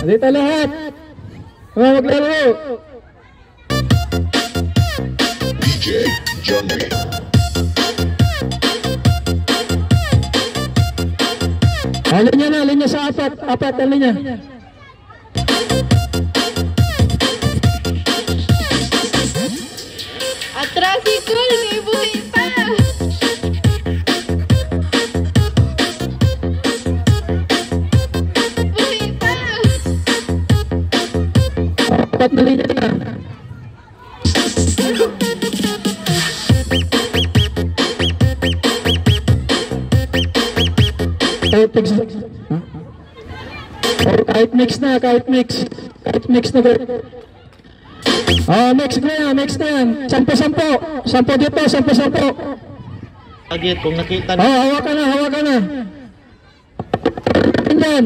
Dito lahat. Mga maglaro. DJ Johnny. Linya sa apat ang linya. Atrasikul, ibuhi pa. Buhi pa. Apat na linya na. Kahit mix na mix na yan. Sampo dito, sampo. Agit kung nakita Hawakan na. Yan.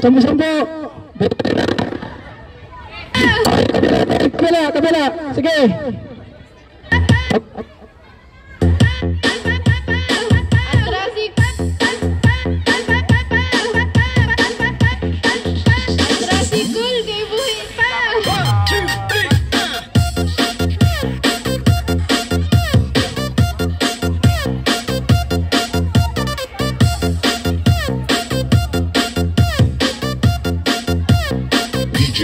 Sampo. Kabila. Sige. Atrasikul, ibuhi pa. DJ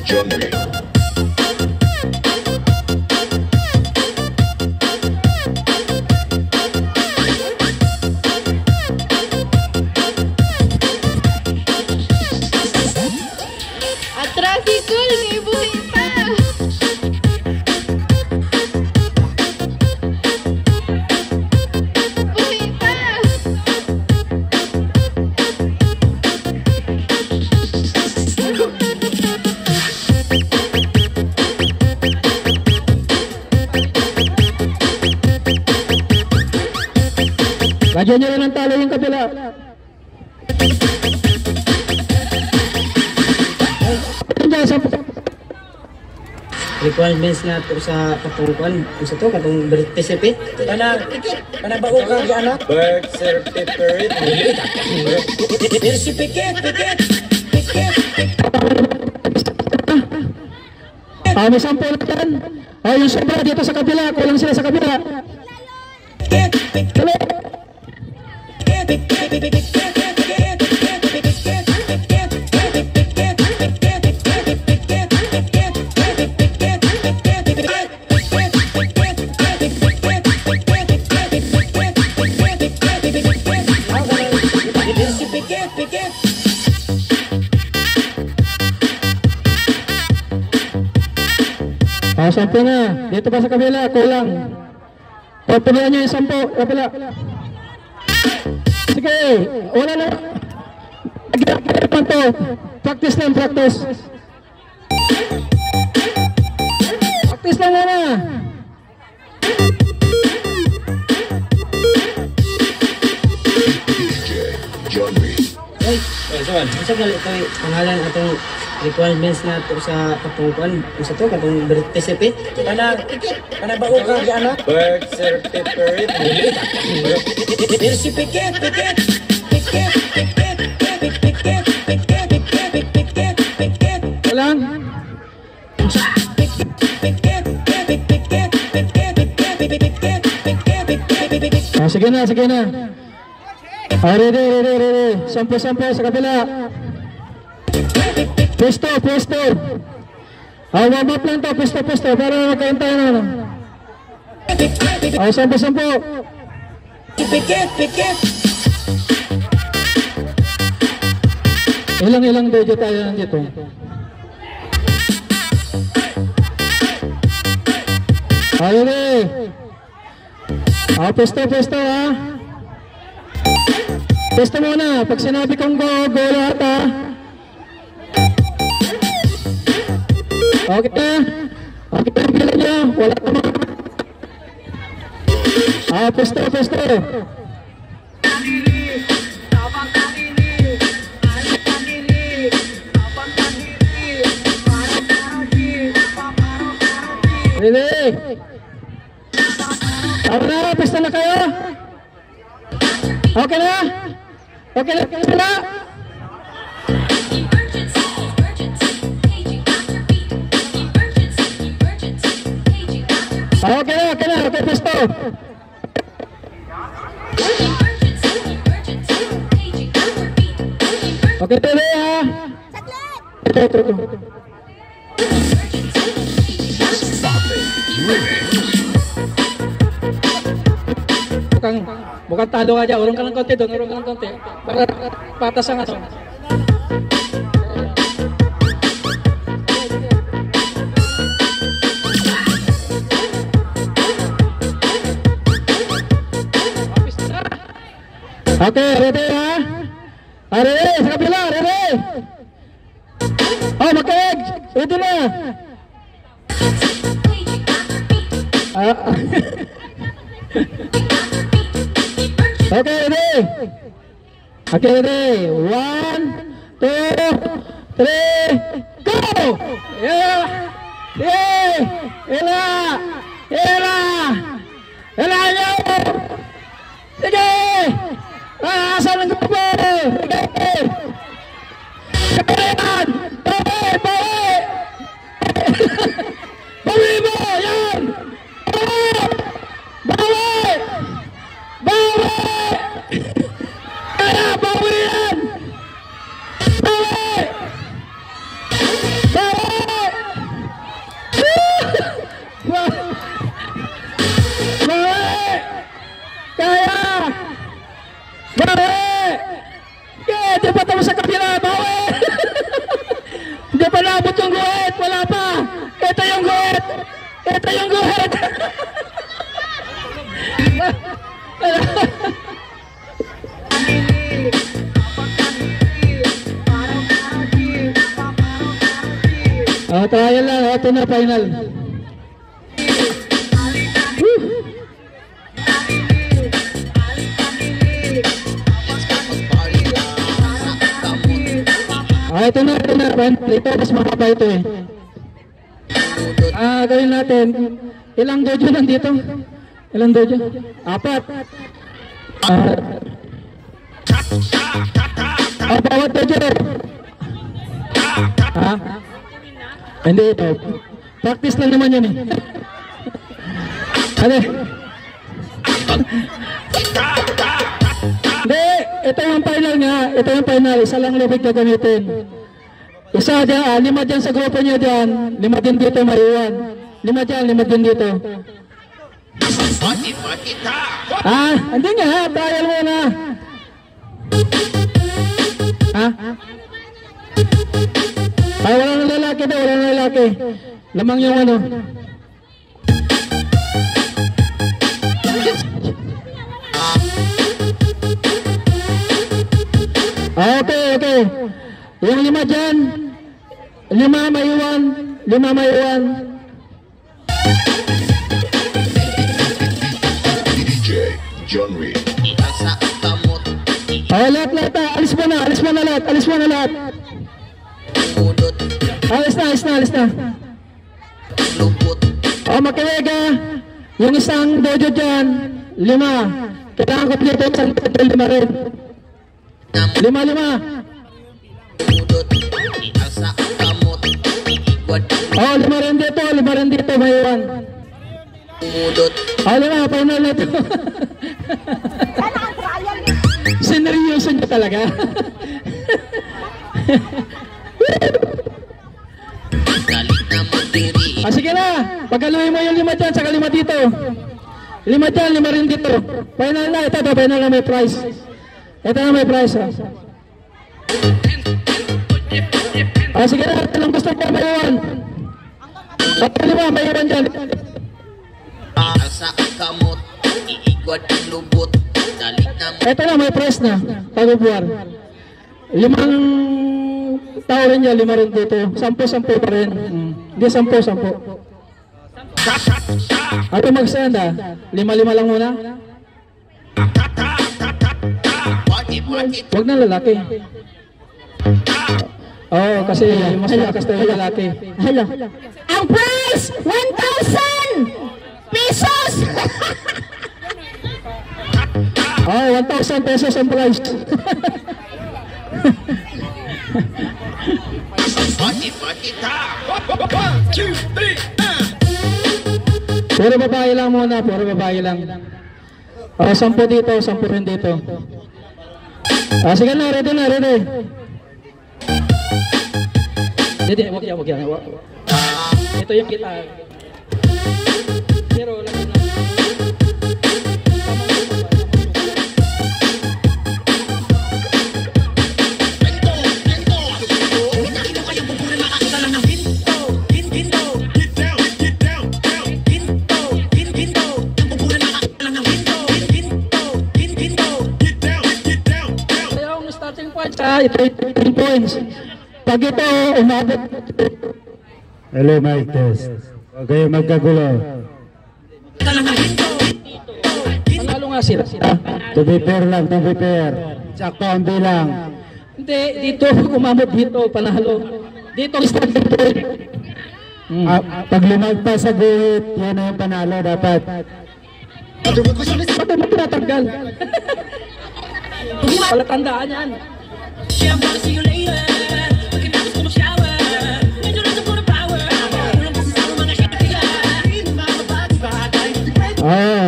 Johnny. Atrasikul, ibuhi pa. Buhi pa. Lagyan nyo rin ng talo yung kabila. requirements nga to sa katungkuan sa to katong birth certificate kana bago ka gi anak birth certificate birth certificate May sample yan. Yung sobra dito sa kabila, kulang sila sa kabila. Sampo na. Dito pa sa kabila, kulang. Punuan nyo yung sampo, kabila. Sige, wala na. Agad to. Practice lang, practice. Practice lang muna. Sa gali ito pangalan atong requirements na to sa katungkuan sa to katong birth certificate kana bago ka gi anak birth certificate birth certificate Kulang. Sige na. Ready. Sampo sa kabila. Pwesto. Warm up lang to, pwesto. Para magkaintay na. Sampo. Ilang dojo tayo nandito. Ready. Pwesto ha. Pwesto muna. Pag sinabi kong go lahat ha. Okay na. Okay na bila niya. Wala naman. Pwesto. Ready? na, pista na kayo. Okay na? Okay na sila? Okay na, okay pisto. Okay, tuloy ha. Ito. Bukan tado aja, urung ka ng konti doon, urung ka ng konti. Para patas ang ato. Okay, ready ha? Ready, sa kabila, ready. Oh, makinig, ready na. Okay, ready. Okay, ready. 1, 2, 3, go! Yeah! Ela! Sige! Asan ang grupo? Sige! Kapayan! Bawi! Bawi mo! Yan! Bawi! Kaya bawi yan! Bawi! Kaya! Bawi! Kaya, di pa tapos sa kapila, bawi! Di pa naabot yung guhit, wala pa! Ito yung guhit! Trial lang, ito na final. Ito na. Ito, mas mahaba ito eh. Gawin natin. Ilang dojo nandito? Ilang dojo? 4. Bawat dojo. Hindi ito. Practice lang naman yun eh. Ano? Hindi, ito yung final nga. Ito yung final. Isa lang lubig na gamitin. Isa dyan, 5 dyan sa grupo nyo dyan. 5 din dito, maiwan. 5 dyan, 5 din dito. Hindi nga, trial muna. Wala nang lalaki daw, wala nang lalaki. Lamang yung ano. Okay. Yung 5 dyan. 5 maiwan. 5 maiwan. DJ Junri. Lahat. Alis mo na lahat. Alis na. Makinig ha. Yung isang dojo dyan, 5. Kailangan kompleto isang 5 rin. 5. Oh, 5 rin dito, may iwan. 5, final na ito. Sineryoso niya talaga. Sige na, pagkaluin mo yung 5 dyan, saka 5 dito. 5 dyan, 5 rin dito. Final na, ito final na may prize. Ito na may prize. Sige na, ilang gusto ko maiwan. 5, maiwan dyan. Ito na, may prize na. Pag-upuan. 5 tao rin dyan, 5 rin dito. 10 pa rin. Hindi, 10. Ito mag-send 5 lang muna. Huwag na lalaki. Kasi mas malakas tayo lalaki. Hello. Ang price, 1,000 pesos! 1,000 pesos ang price. Puro babae lang muna, puro babae lang. 10 dito, 10 rin dito. Sige na, ready na, ready. Hindi, wag yan. Ito yung kita. Pero lang na. Ito yung 3 points. Pag ito umabot. Hello, mic test. Huwag kayo magkagulo. Panalo nga sila. To be fair lang, to be fair. Sakto ang bilang. Hindi, dito umabot dito, panalo. Dito ang starting point. Pag lumagpas sa guhit, yan na yung panalo dapat. Ba't mo tinatanggal? Palatandaan yan.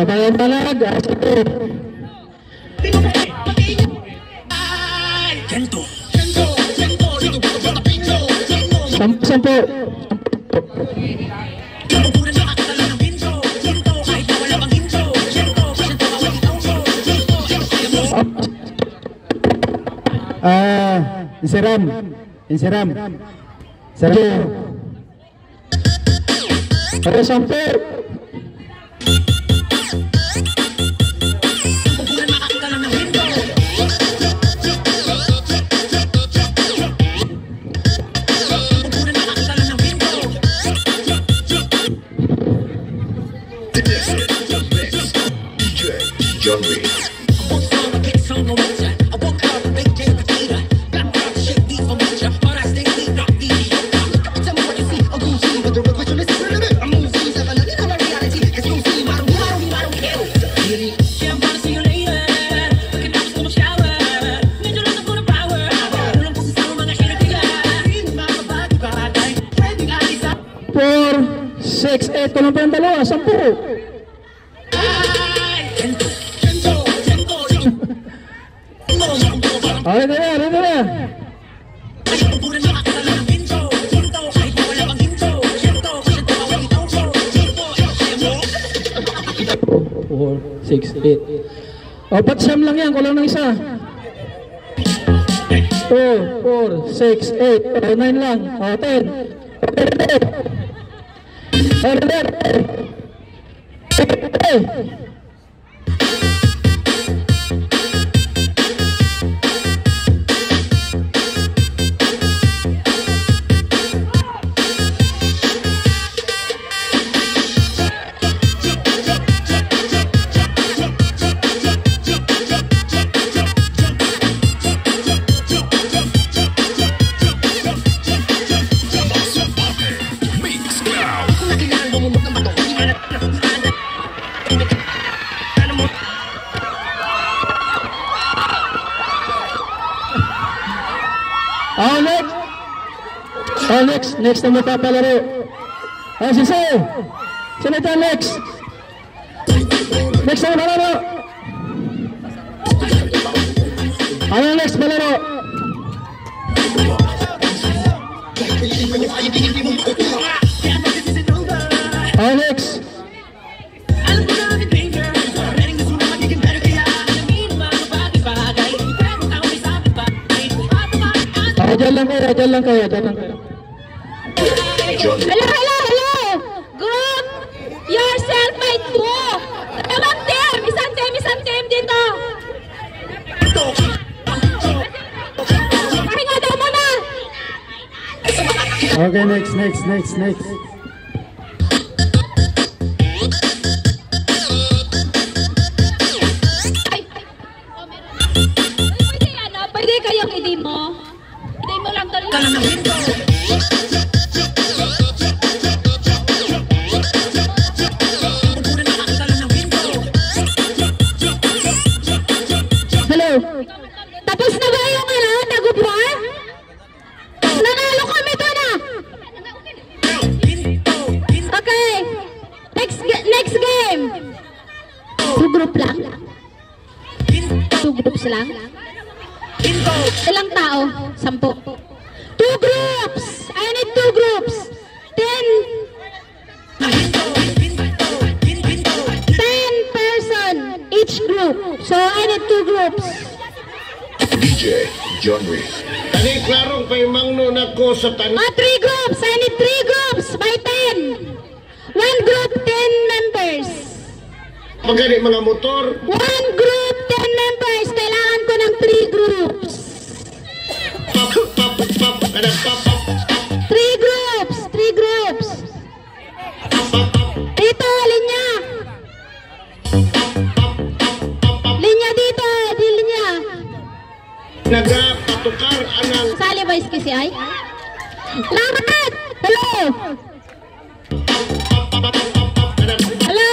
Bayan talaga. Sampo. Insiram. Ada sampo. Genre. Ito lang pa yung dalawa, 10. Ready na. Four, 6, 8. Opat siyam lang yan, kulang ng isa. 2, 4, 6, 8, 9 lang. 10. Next na magpapalaro. Si Sir. Sino ito next? Next na malaro. Ano next malaro? Next. Dyan lang kayo. Hello! Group yourself by 2! Tawag team! Isang team dito! Pahinga daw muna! Okay, next. Pwede kayong i-demo? I-demo lang talaga. members lang? Ilang tao? 10. 2 groups! I need 2 groups. 10 person each group. So I need 2 groups. DJ John Reed. Ani klarong paimangno nako sa tanan. 3 groups. I need 3 groups by 10. 1 group, 10 members. Pagani mga motor. 1 group, 10 members. Kailangan ko ng 3 groups. Pap pap pap kada pap pap 3 groups. 3 groups. Dito, linya. Linya dito. Di linya. nagapatukar anang Sali ba iskisi ay? Lahat! Hello! Hello!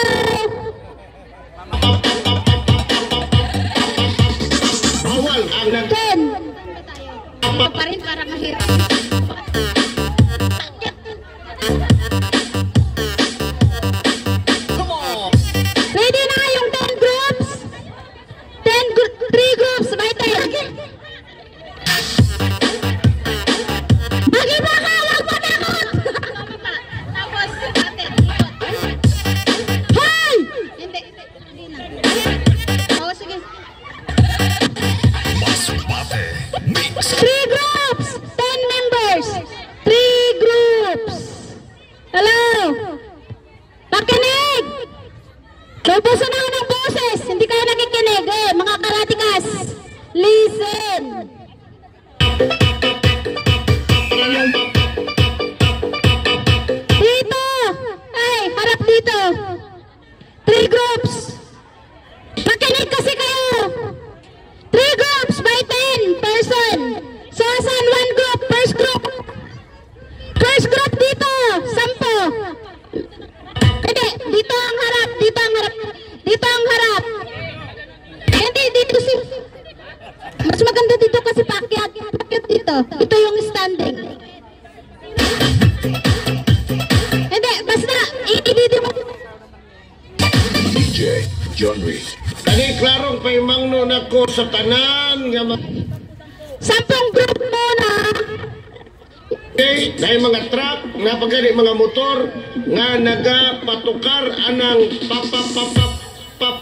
bawal ang nag Ken! Ito pa rin para mahirap. Ready na yung 10 groups? 3 groups by 10. Mag-iba ka! Huwag matakot! Tapos, hoy! Hindi na. Oo, sige. 3 groups! 10 members! 3 groups! Hello! Pakinig! Lubusan ako ng boses! Hindi kayo nakikinig eh! Mga karatikas! Listen! Dito! Ay, harap dito! 3 groups! Pakinig kasi kayo! 3 groups by 10 person! So, saan 1 group? First group! First group dito! 10! Hindi, dito ang harap! Dito ang harap! Dito ang harap! Hindi, dito si... Mas maganda dito kasi paakyat. Paakyat dito. Ito yung standing. Hindi, basta i-dito mo. DJ John Reed. ani klarong paimangno nako sa tanan nga 10 group muna. okay, dahil mga truck nga pagani mga motor nga nagapatukar anang pap pap pap pap pap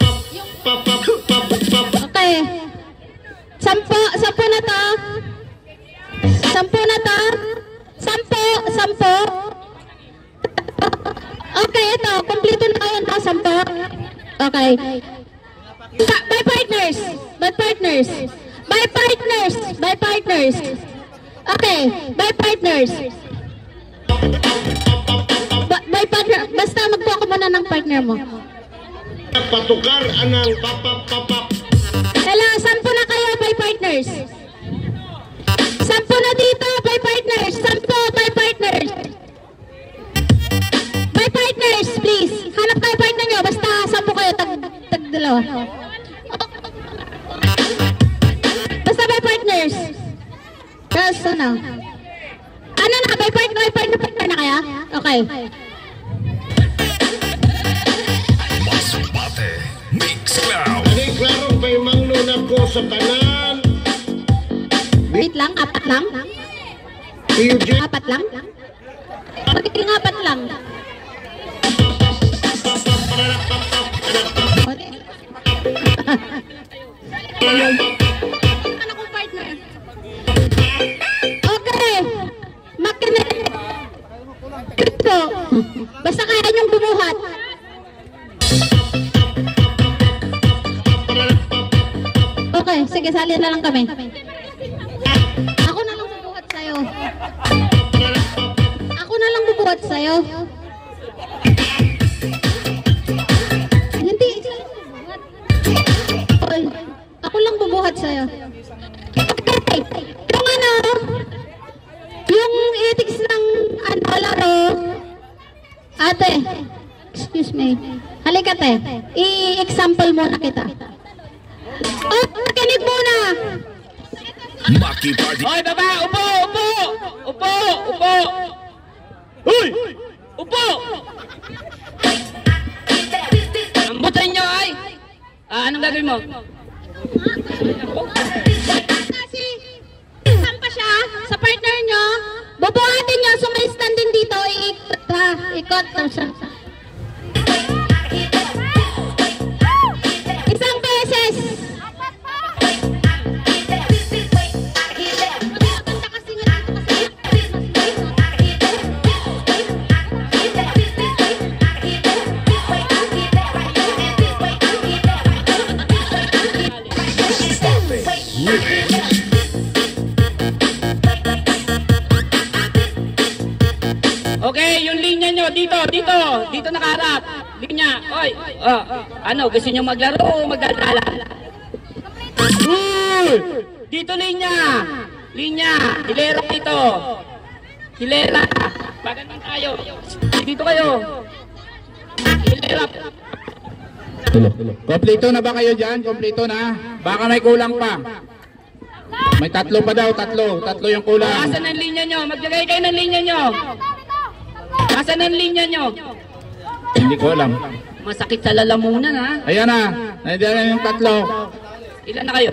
pap pap pap pap pap. Okay. 10 na to. 10 na to. 10. Okay, ito. Kompleto na yun to. 10. Okay. By partners. By partners. By partners. By partners. Okay. By partners. By partner. Basta magkuha ko muna ng partner mo. Patukar anang pap pap pap pap. Hello, 10 na kayo by partners. 10 na dito by partners. 10 by partners. By partners, please. Hanap kayo partner nyo. Basta 10 kayo. Tag dalawa. Basta by partners. Tapos ano? Ano na? By partner na kaya? Okay. ani klarong paimangno nako sa tanan Wait lang, 4 lang. PUJ 4 lang. Magiging 4 lang. Ano kong partner? Okay. Makinig. Ito. Basta kaya niyong bumuhat. Okay, sige, sali na lang kami. Ako na lang bubuhat sa'yo. Ako na lang bubuhat sa'yo. Hindi. Oy, ako lang bubuhat sa'yo. Okay. Yung ano, yung ethics ng ano, laro. Ate, excuse me. Halika te, i-example muna kita. Oh, makinig muna. Maki Party. Hoy, baba! Upo! Upo! Upo! Upo! Uy! Upo! Ambutin nyo ay! Anong gagawin mo? Kasi, sampa siya sa partner nyo, bubuhatin nyo, so may stand din dito, iikot ha, ikot na siya. Isang beses. Okay, yung linya nyo, dito nakaharap. Linya, oy, ano, gusto nyo maglaro o magdadala? Dito linya, hilera dito. Hilera, paganan tayo. Dito kayo. Hilera. Kompleto na ba kayo dyan? Kompleto na? Baka may kulang pa. May tatlo pa daw, tatlo yung kulang. Asan ang linya nyo? Maglagay kayo ng linya nyo. Asan ang linya nyo? Hindi ko alam. Masakit sa lalamunan ha. Ayan na, nandiyan na yung tatlo. Ilan na kayo?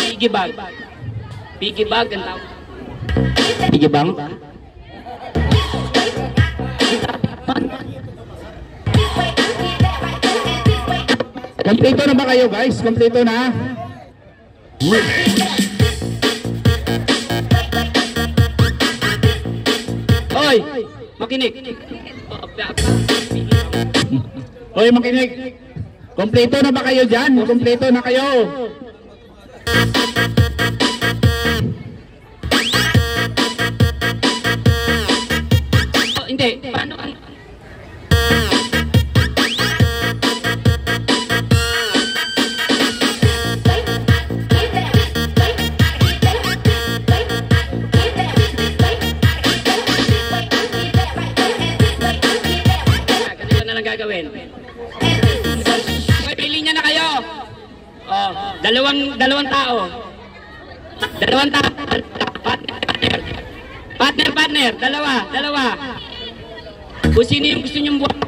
Piggy bag. Piggy bag ang tawag. Piggy bang? Kompleto na ba kayo guys? Kompleto na? Hoy! Makinig! Hoy, makinig! Kompleto na ba kayo dyan? Kompleto na kayo! Hindi, paano? Gagawin. Okay, pili niya na kayo. Oh, dalawang tao. Partner, dalawa. Kung sino yung gusto niyong buwan.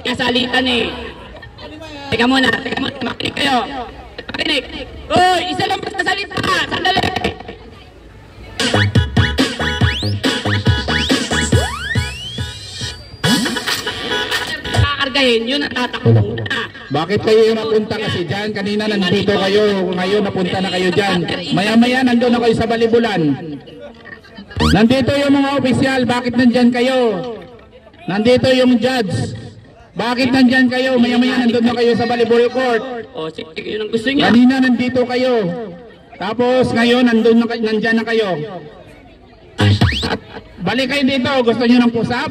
Kasalitan eh. Teka muna, makinig kayo. Makinig. Uy, isa lang magsasalita. Sandali. Kakargahin, yun ang tatakbo muna. Bakit kayo napunta kasi dyan? Kanina nandito kayo, ngayon napunta na kayo dyan. Maya-maya nandun na kayo sa Balibulan. Nandito yung mga opisyal, bakit nandyan kayo? Nandito yung judge. Bakit nandyan kayo? Maya-maya nandun na kayo sa Volleyball Court. O, sige, yun ang gusto niya. Kanina nandito kayo. Tapos ngayon nandyan na kayo. At balik kayo dito. Gusto nyo ng push-up?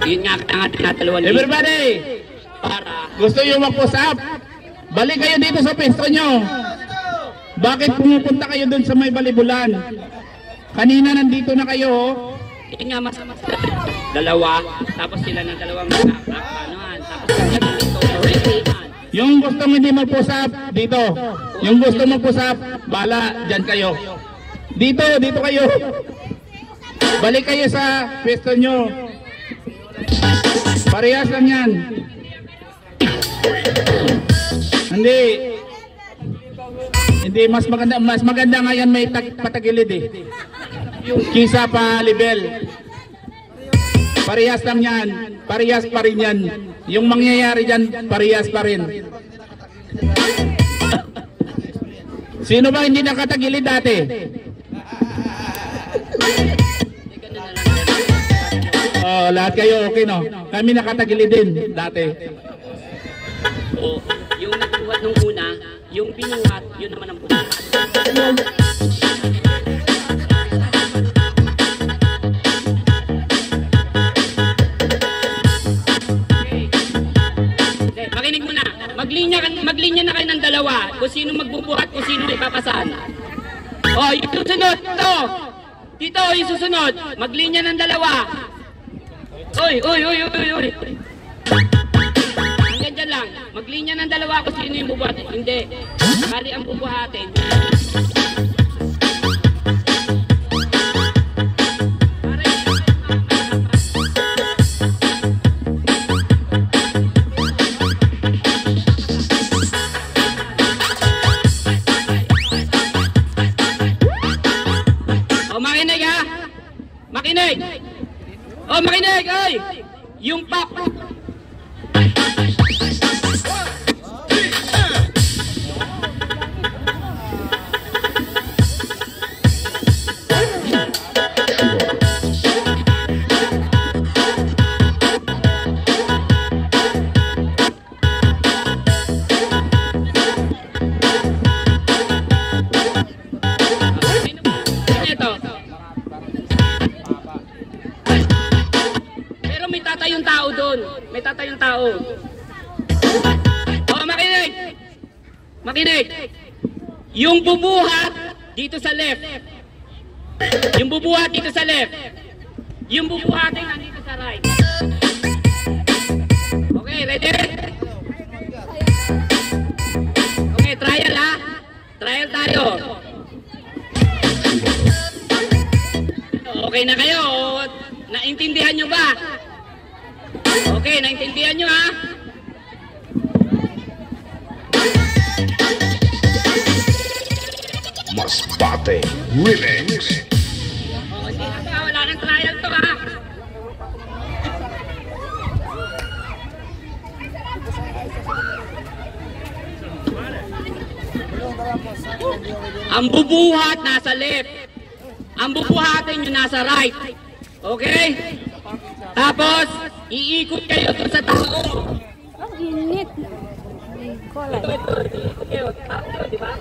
Yun nga ang tinatalawang linya. Everybody! Gusto nyo mag-push-up? Balik kayo dito sa pwesto nyo. Bakit pumupunta kayo dun sa may Balibulan? Kanina nandito na kayo. Yun nga mas dalawa, tapos sila ng dalawang panuhan, tapos sila dito. Yung gusto hindi mag-push-up, dito. Yung gusto mag-push-up, bala, dyan kayo. Dito kayo. Balik kayo sa pwesto nyo. Parehas lang yan. Hindi, mas maganda nga yan may patagilid eh. Kisa pa level. Parehas lang yan. Parehas pa rin yan. Yung mangyayari dyan, parehas pa rin. Sino ba hindi nakatagilid dati? Oh, lahat kayo okay no? Kami nakatagilid din dati. O, yung nagbuhat nung una, yung binuhat, yun naman ang buhat. Makinig mo na. Maglinya na kayo ng dalawa. Kung sino magbubuhat, kung sino ipapasan. O, yung susunod. Dito, yung susunod. Maglinya ng dalawa. Oy. Hanggang dyan lang. Maglinya ng dalawa kung sino yung bubuhat. Hindi. Bali ang bubuhatin. Makinig ha! Makinig! Makinig! Oy! Yung pop! May tatayong tao. Makinig! Makinig! Yung bubuhat dito sa left. Yung bubuhat dito sa left. Yung bubuhatin nandito sa right. Okay, ready? Okay, trial ha. Trial tayo. Okay na kayo? Naintindihan nyo ba? Okay, naintindihan nyo ha? Masbate Remix. Wala nang trial to ha? Ang bubuhat nasa left. Ang bubuhatin nyo nasa right. Okay? Tapos, iikot kayo doon sa tao. Ang init. Ito, diba?